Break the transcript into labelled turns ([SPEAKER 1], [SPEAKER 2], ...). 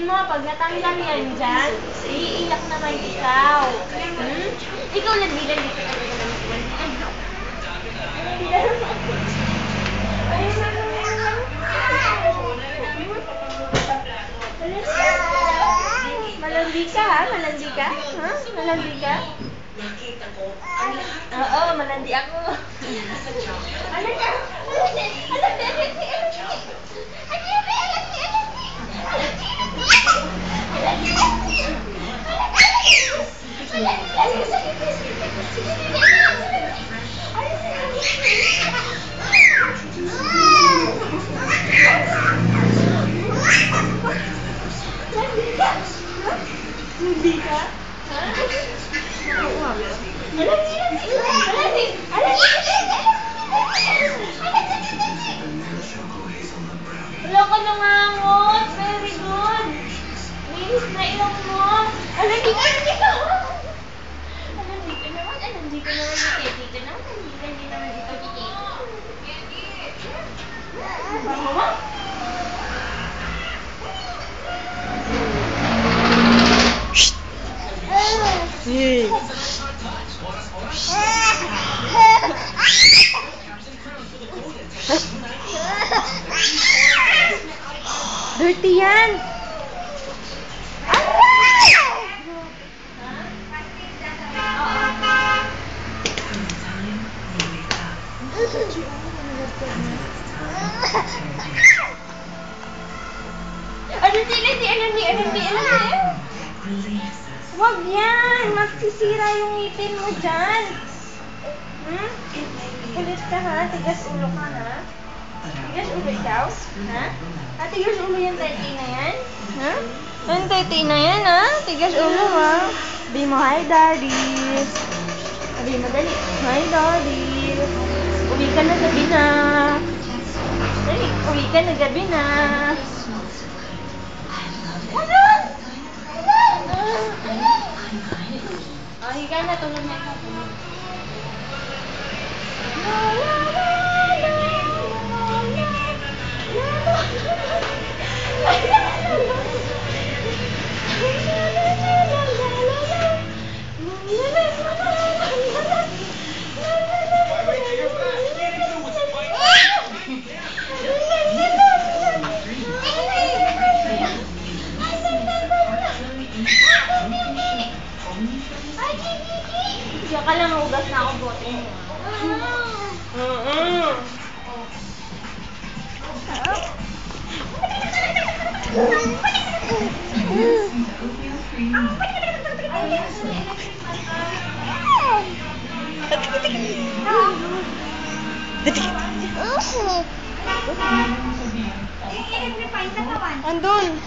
[SPEAKER 1] Isipin mo, pag natanggal yan dyan, iiyak naman ikaw. Ikaw landilan dito. Malandi ka ha? Malandi ka? Ha? Malandi ka? Oo, malandi ako. Malandi ka? Hindi ka? Ha? Wala ka nangangot. Very good. Linis na ilong mo. Alandi ka naman. Alandi ka naman. Dito naman. Hindi naman dito. Bango mo? Dirty yan. Alandi. Wag yan. Magsisira yung ngipin mo dyan. Kulit ka ha? Tigas ulo ka ha? Tigas ulo ikaw? Ha? Tigas ulo yung tete na yan? Ha? Yung tete na yan ha? Tigas ulo ha? Sabi mo, hi daddy. Sabi mo dali. Hi daddy. Uwi ka na gabi na. Dali, uwi ka na gabi na. Higa na, tulog na ikaw. Diyan ka lang, ugas na ako bote mo. Andun.